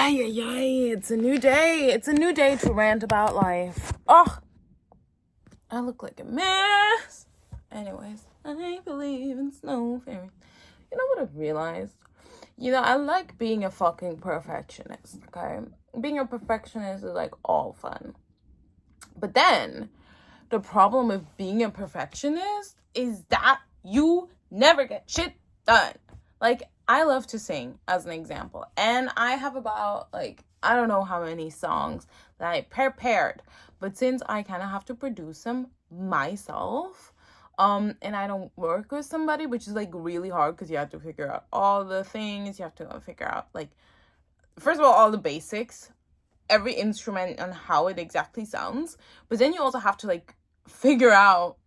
Yay. It's a new day. It's a new day to rant about life. Oh, I look like a mess. Anyways, I believe in snow fairy. You know what I've realized? I like being a fucking perfectionist, okay? Being a perfectionist is like all fun. But then, the problem with being a perfectionist is that you never get shit done. Like, I love to sing, as an example. And I have about, I don't know how many songs that I prepared. But since I kind of have to produce them myself, and I don't work with somebody, which is, really hard because you have to figure out all the things. You have to figure out, first of all the basics, every instrument and how it exactly sounds. But then you also have to, figure out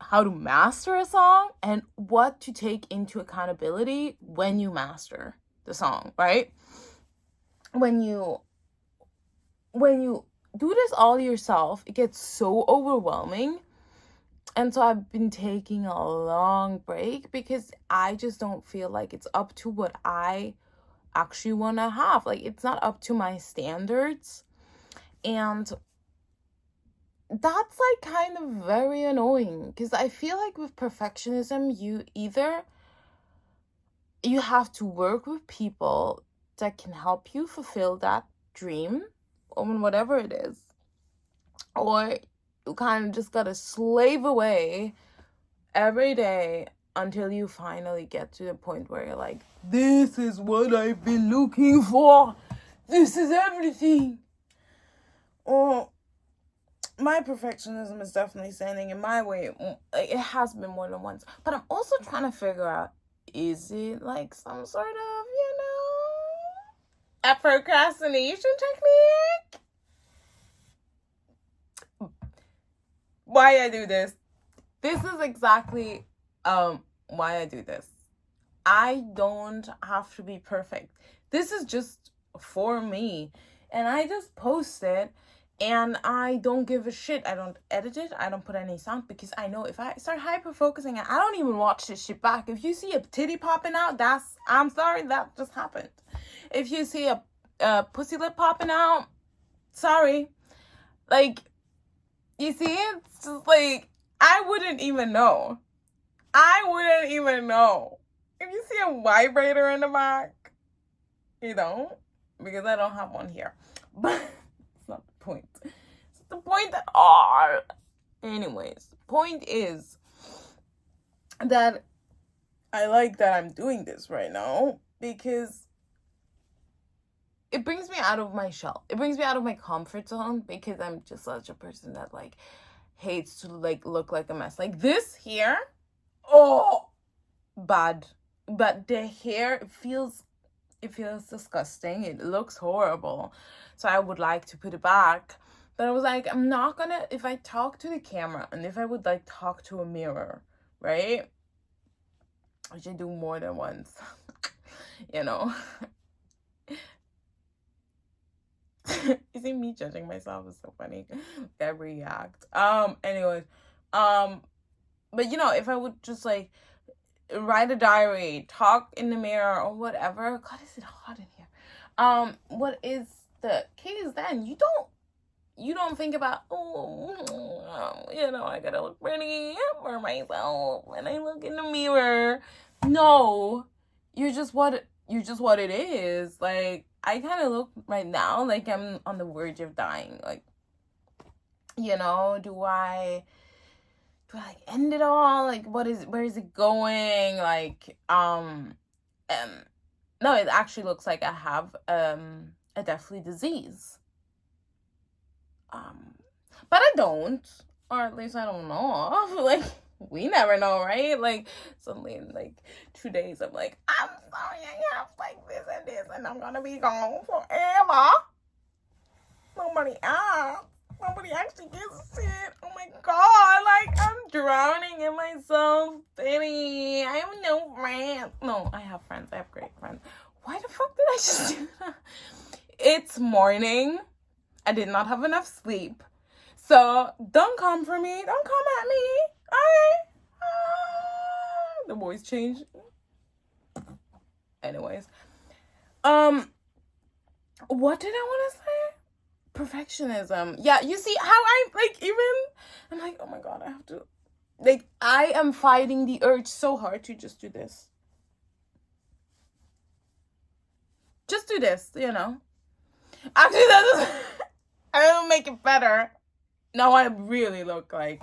how to master a song and what to take into accountability when you master the song, right? When you do this all yourself, it gets so overwhelming. And so I've been taking a long break because I just don't feel like it's up to what I actually want to have. It's not up to my standards. And that's kind of very annoying because I feel like with perfectionism, you have to work with people that can help you fulfill that dream or whatever it is, or you kind of just gotta slave away every day until you finally get to the point where you're like, this is what I've been looking for, this is everything. Or my perfectionism is definitely standing in my way. It has been more than once. But I'm also trying to figure out, is it some sort of, a procrastination technique? Why I do this. This is exactly why I do this. I don't have to be perfect. This is just for me. And I just post it. And I don't give a shit. I don't edit it. I don't put any sound because I know if I start hyper-focusing, I don't even watch this shit back. If you see a titty popping out, I'm sorry, that just happened. If you see a pussy lip popping out, sorry. You see, it's just I wouldn't even know. If you see a vibrator in the back, you don't, because I don't have one here. But it's not the point. It's the point at all. Anyways, the point is that I like that I'm doing this right now because it brings me out of my shell. It brings me out of my comfort zone because I'm just such a person that hates to look like a mess. This here, oh, bad. But the hair, it feels disgusting. It looks horrible. So I would like to put it back. But I was like, I'm not gonna, if I talk to the camera and if I would talk to a mirror, right? Which I do more than once, You see, me judging myself is so funny. I react. Anyways, but if I would just write a diary, talk in the mirror or whatever. God, is it hot in here? What is the case then? You don't think about, I gotta look pretty for myself when I look in the mirror. No, you're just what it is. I kind of look right now like I'm on the verge of dying. Do I end it all? Where is it going? No, it actually looks like I have a deathly disease. But I don't, or at least I don't know. We never know, right? Suddenly in 2 days, I'm I'm sorry, I have this and this, and I'm gonna be gone forever. Nobody asks. Nobody actually gives a shit. Oh my god, I'm drowning in my self-pity. I have no friends. No, I have friends. I have great friends. Why the fuck did I just do that? It's morning. I did not have enough sleep. So, don't come for me. Don't come at me. Alright? The voice changed. Anyways. What did I want to say? Perfectionism. Yeah, you see how I'm like, oh my God, I have to, like, I am fighting the urge so hard to just do this. Just do this, you know? Actually, that doesn't, I don't make it better. Now I really look like,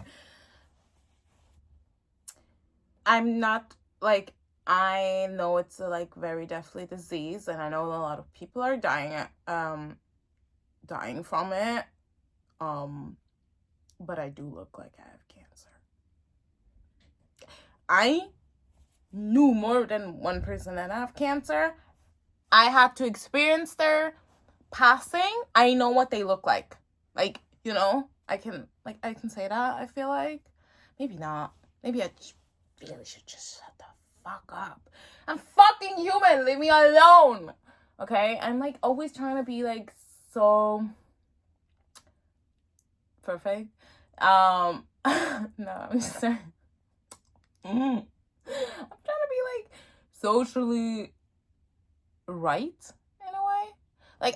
I'm not, like, I know it's a, like, very deathly disease, and I know a lot of people are dying from it. But I do look like I have cancer. I knew more than one person that have cancer. I had to experience their passing. I know what they look like. Like, you know, I can say that, I feel like. Maybe not. Maybe I really should just shut the fuck up. I'm fucking human. Leave me alone. Okay? I'm, like, always trying to be, like, so perfect. No, I'm just saying. I'm trying to be, like, socially right in a way. Like,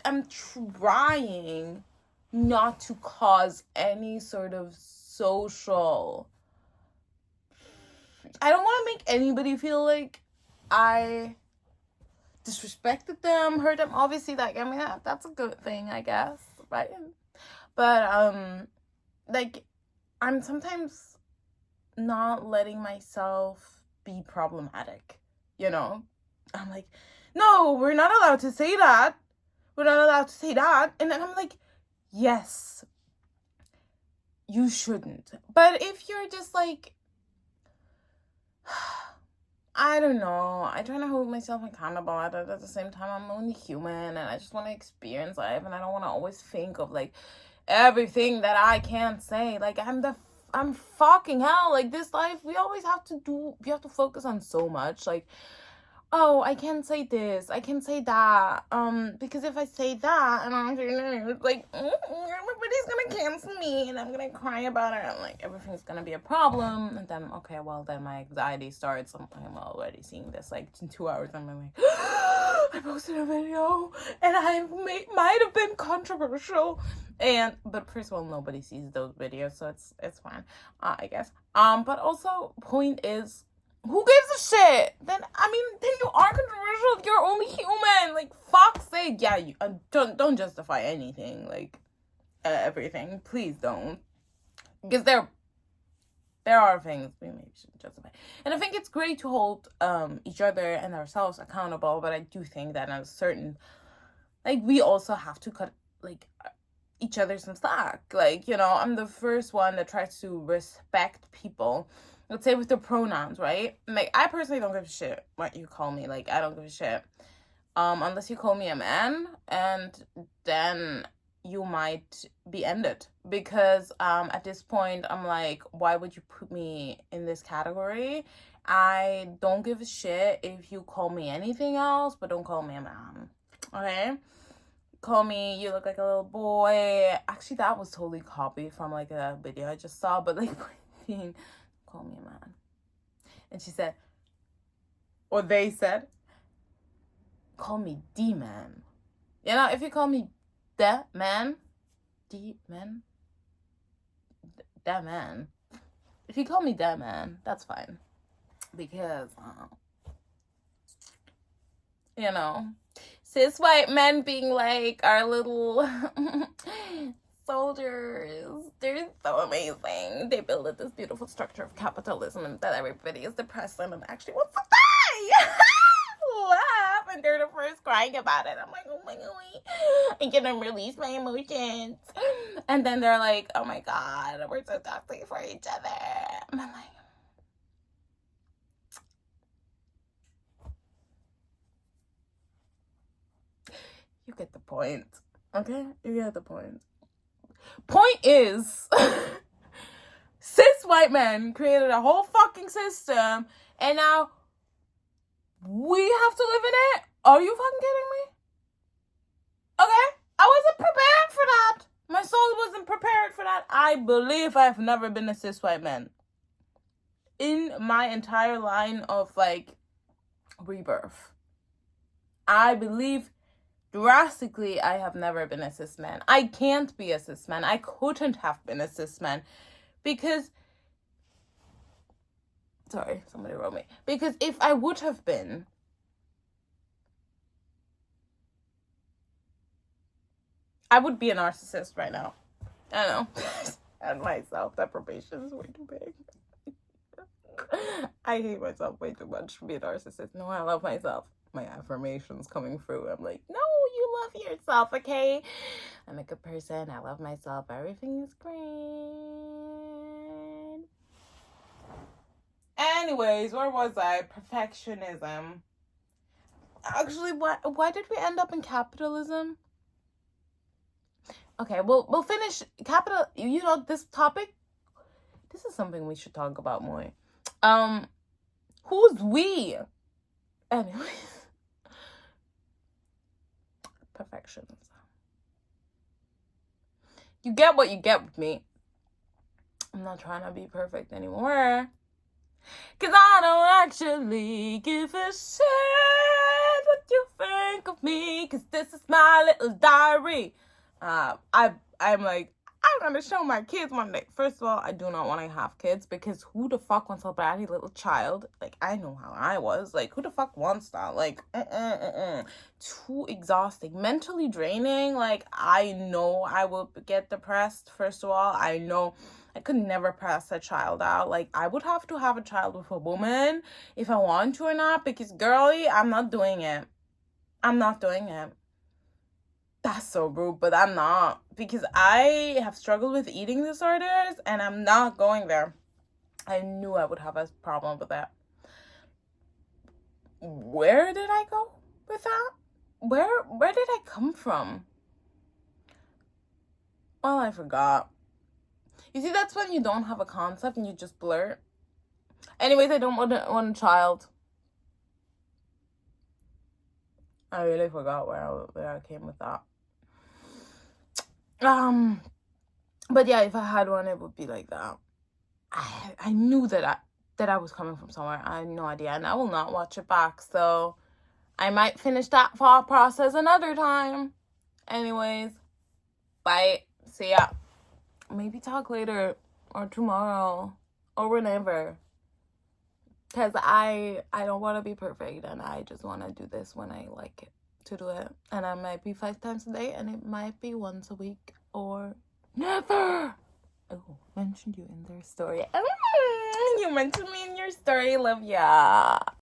I'm trying not to cause any sort of social, I don't want to make anybody feel like I disrespected them, hurt them. Obviously, like, I mean, that's a good thing, I guess, right? But like, I'm sometimes not letting myself be problematic, you know? I'm like, no, we're not allowed to say that. We're not allowed to say that. And then I'm like, yes, you shouldn't. But if you're just like, I don't know, I try to hold myself accountable at the same time. I'm only human, and I just want to experience life, and I don't want to always think of, like, everything that I can't say. Like, I'm fucking hell. Like, this life, we have to focus on so much. Like, oh, I can't say this, I can say that, because if I say that, and I'm like, everybody's gonna cancel me, and I'm gonna cry about it, and, like, everything's gonna be a problem, and then, okay, well, then my anxiety starts. I'm already seeing this, like, in 2 hours, and I'm like, I posted a video, and might have been controversial, but first of all, nobody sees those videos, so it's fine, I guess, but also, point is, who gives a shit? Then you are controversial. You're only human. Like, fuck's sake. Yeah, you don't justify anything. Like, everything. Please don't. Because there are things we maybe shouldn't justify. And I think it's great to hold each other and ourselves accountable. But I do think that at a certain, like, we also have to cut, like, each other some slack. Like, you know, I'm the first one that tries to respect people. Let's say with the pronouns, right? Like, I personally don't give a shit what you call me. Like, I don't give a shit. Unless you call me a man, and then you might be ended. Because at this point, I'm like, why would you put me in this category? I don't give a shit if you call me anything else, but don't call me a man. Okay? Call me, you look like a little boy. Actually, that was totally copied from, like, a video I just saw, but, like, call me a man. And she said, or they said, call me D-man. You know, if you call me that man, D-man, that man, if you call me that man, that's fine. Because, you know, cis white men being like our little soldiers, they're so amazing. They built this beautiful structure of capitalism, and that everybody is depressed and actually wants to die. Laugh, and they're the first crying about it. I'm like, oh my god, I'm gonna release my emotions. And then they're like, oh my god, we're so toxic for each other. And I'm like, you get the point, okay? You get the point. Point is, cis white men created a whole fucking system, and now we have to live in it? Are you fucking kidding me? Okay? I wasn't prepared for that. My soul wasn't prepared for that. I believe I've never been a cis white man in my entire line of, like, rebirth. I believe drastically, I have never been a cis man. I can't be a cis man. I couldn't have been a cis man because, sorry, somebody wrote me. Because if I would have been, I would be a narcissist right now. I know. And my self-deprivation is way too big. I hate myself way too much to be a narcissist. No, I love myself. My affirmations coming through. I'm like, no, you love yourself, okay? I'm a good person. I love myself. Everything is great. Anyways, where was I? Perfectionism. Actually, why did we end up in capitalism? Okay, we'll finish capital. You know, this topic, this is something we should talk about more. Who's we? Anyways, perfectionism. You get what you get with me. I'm not trying to be perfect anymore. Cause I don't actually give a shit what you think of me. Cause this is my little diary. I'm like, I'm gonna show my kids one day. First of all, I do not want to have kids because who the fuck wants a bratty little child? Like, I know how I was. Like, who the fuck wants that? Like, too exhausting, mentally draining. Like, I know I will get depressed. First of all, I know I could never pass a child out. Like, I would have to have a child with a woman if I want to or not. Because, girly, I'm not doing it. I'm not doing it. That's so rude, but I'm not. Because I have struggled with eating disorders, and I'm not going there. I knew I would have a problem with that. Where did I go with that? Where did I come from? Well, I forgot. You see, that's when you don't have a concept and you just blurt. Anyways, I don't want a child. I really forgot where I came with that. But yeah, if I had one, it would be like that. I knew that I was coming from somewhere. I had no idea, and I will not watch it back. So I might finish that thought process another time. Anyways, bye. See ya. Maybe talk later or tomorrow or whenever. Because I don't want to be perfect, and I just want to do this when I like it to do it. And I might be 5 times a day, and it might be once a week or never. Oh, mentioned you in their story. You mentioned me in your story. Love ya.